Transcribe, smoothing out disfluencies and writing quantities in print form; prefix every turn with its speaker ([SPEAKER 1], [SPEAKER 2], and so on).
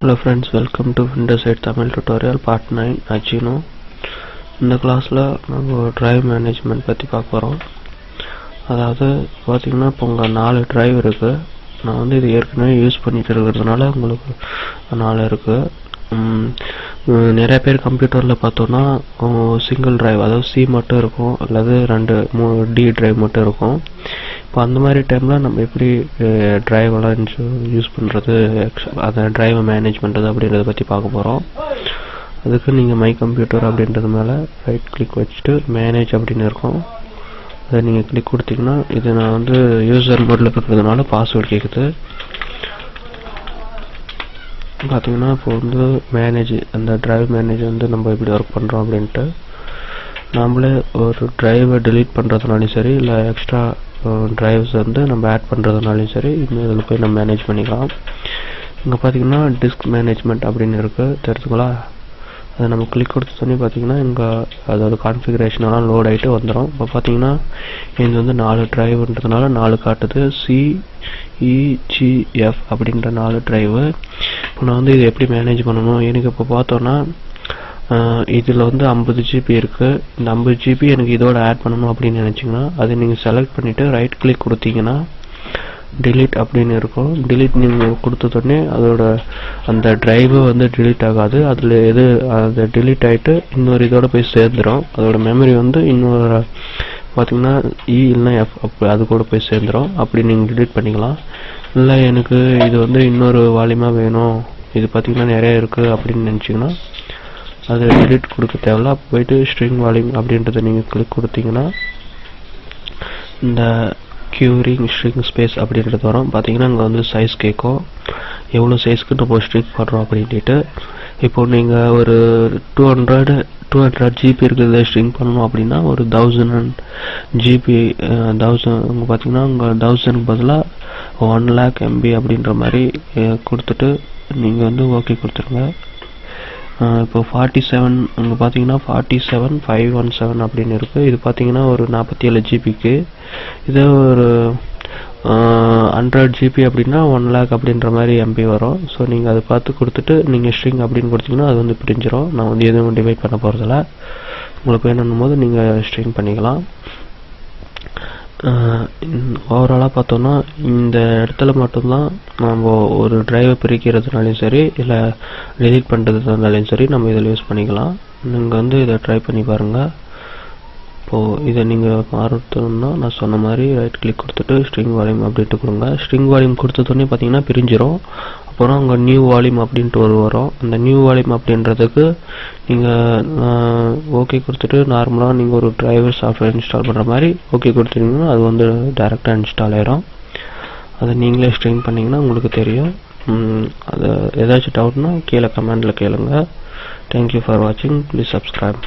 [SPEAKER 1] Hello friends, welcome to Windows 8 Tamil tutorial part 9 Achino. இந்த கிளாஸ்ல நம்ம டிரைவ் மேனேஜ்மென்ட் பத்தி பார்க்க போறோம். அதாவது பாத்தீங்கன்னா இப்போ உங்க 4 டிரைவ் இருக்கு. நான் வந்து இது ஏற்கனவே யூஸ் பண்ணிட்டு இருக்கிறதுனால உங்களுக்கு 4 இருக்கு. நிறைய பேர் கம்ப்யூட்டர்ல பார்த்தோம்னா சிங்கிள் டிரைவ் அதாவது C மட்டும் இருக்கும் அல்லது 2 D டிரைவ் மட்டும் இருக்கும். இப்போ அந்த மாதிரி டைம்ல நம்ம எப்படி டிரைவ் எல்லாம் யூஸ் பண்றது, அந்த டிரைவ் மேனேஜ் பண்றது அப்படின்றத பத்தி பார்க்க போறோம். அதுக்கு நீங்க மை கம்ப்யூட்டர் அப்படின்றது மேல ரைட் கிளிக் வச்சுட்டு மேனேஜ் அப்படின்னு இருக்கும். அதை நீங்க கிளிக் கொடுத்தீங்கன்னா இது நான் வந்து யூசர் மோட்ல இருக்கிறதுனால பாஸ்வேர்டு கேக்குது. பாத்தீங்கன்னா இப்போ வந்து மேனேஜ் அந்த டிரைவ் மேனேஜ் வந்து நம்ம எப்படி ஒர்க் பண்றோம் அப்படின்ட்டு நாமளே ஒரு டிரைவை டெலீட் பண்றதுனாலும் சரி இல்ல எக்ஸ்ட்ரா டிரைவ்ஸ் வந்து நம்ம ஆட் பண்றதுனாலும் சரி இதில் போய் நம்ம மேனேஜ் பண்ணிக்கலாம். இங்க பாத்தீங்கன்னா டிஸ்க் மேனேஜ்மெண்ட் அப்படின்னு இருக்கு, தெரிஞ்சுங்களா? அதை நம்ம கிளிக் கொடுத்தோன்னே பாத்தீங்கன்னா இங்க அதோட கான்ஃபிகரேஷன் எல்லாம் லோட் ஆயிட்டு வந்துடும். இப்போ பாத்தீங்கன்னா இது வந்து 4 டிரைவ்ன்றதுனால 4 காட்டுது. CEGF அப்படின்ற 4 டிரைவ். இப்போ நான் வந்து இதை எப்படி மேனேஜ் பண்ணணும், எனக்கு இப்போ பார்த்தோன்னா இதில் வந்து 50 GB இருக்கு. இந்த 50 GB எனக்கு இதோட ஆட் பண்ணணும் அப்படின்னு நினைச்சீங்கன்னா அதை நீங்க செலக்ட் பண்ணிட்டு ரைட் கிளிக் கொடுத்தீங்கன்னா delete அப்படின்னு இருக்கும். delete நீங்க கொடுத்தோடனே அதோட அந்த டிரைவ் வந்து delete ஆகாது. அதுல எது அது delete ஆயிட்டு இன்னொரு இதோட போய் சேர்ந்துரும். அதோட மெமரி வந்து இன்னொரு பாத்தீங்கன்னா E இல்லைன்னா F அது கூட போய் சேர்ந்துரும். அப்படி நீங்க delete பண்ணிக்கலாம். இல்லை எனக்கு இது வந்து இன்னொரு வால்யூமா வேணும், இது பாத்தீங்கன்னா நிறைய இருக்கு அப்படின்னு நினைச்சீங்கன்னா அது delete கொடுக்க தேவையில்ல. போயிட்டு string volume அப்படின்றத நீங்க கிளிக் கொடுத்தீங்கன்னா இந்த querying string space அப்படின்றது வரும். பாத்தீங்கன்னா இங்க வந்து சைஸ் கேட்கும், எவ்வளவு சைஸ்க்கு நம்ம ஸ்ட்ரிங் பண்றோம் அப்படின்ட்டு. இப்போ நீங்க ஒரு 200 GB இருக்கிறத ஸ்ட்ரிங் பண்ணணும் அப்படின்னா ஒரு 1000 GB 1000 உங்க பாத்தீங்கன்னா உங்க 1000க்கு பதிலா 1 lakh MB அப்படின்ற மாதிரி கொடுத்துட்டு நீங்க வந்து ஓகே கொடுத்துருங்க. இப்போ 47 அங்க பாத்தீங்கன்னா 47517 அப்படின்னு இருக்கு. இது பாத்தீங்கன்னா ஒரு 47 GBக்கு. இது ஒரு 100 GB அப்படின்னா 1 lakh அப்படின்ற மாதிரி MB வரும். ஸோ நீங்க அதை பார்த்து கொடுத்துட்டு நீங்க ஸ்ட்ரிங் அப்படின்னு கொடுத்தீங்கன்னா அது வந்து பிரிஞ்சிடும். நான் வந்து எதுவும் டிவைட் பண்ண போறதில்ல. உங்களுக்கு வேணும்னும் போது நீங்க ஸ்ட்ரிங் பண்ணிக்கலாம். ஓவராலா பார்த்தோம்னா இந்த இடத்துல மட்டும்தான் நம்ம ஒரு டிரைவை பிரிக்கிறதுனாலும் சரி இல்ல டெலீட் பண்றதுனாலும் சரி நம்ம இதில் யூஸ் பண்ணிக்கலாம். நீங்க வந்து இதை ட்ரை பண்ணி பாருங்க. இப்போ இதை நீங்க மாற்றணும்னா நான் சொன்ன மாதிரி ரைட் கிளிக் கொடுத்துட்டு ஸ்ட்ரிங் வால்யூம் அப்படின்ட்டு கொடுங்க. ஸ்ட்ரிங் வால்யூம் கொடுத்தோடனே பாத்தீங்கன்னா பிரிஞ்சிரும். அப்புறம் அங்க நியூ வால்யூம் அப்படின்ட்டு வரும். அந்த நியூ வால்யூம் அப்படின்றதுக்கு நீங்க ஓகே கொடுத்துட்டு நார்மலா நீங்க ஒரு டிரைவர் சாஃப்ட்வேர் இன்ஸ்டால் பண்ற மாதிரி ஓகே கொடுத்தீங்கன்னா அது வந்து டைரக்டா இன்ஸ்டால் ஆயிடும். அதை நீங்களே ஸ்ட்ரிங் பண்ணீங்கன்னா உங்களுக்கு தெரியும். அது ஏதாச்சும் டவுட்னா கீழே கமெண்ட்ல கேளுங்க. Thank you for watching. Please subscribe.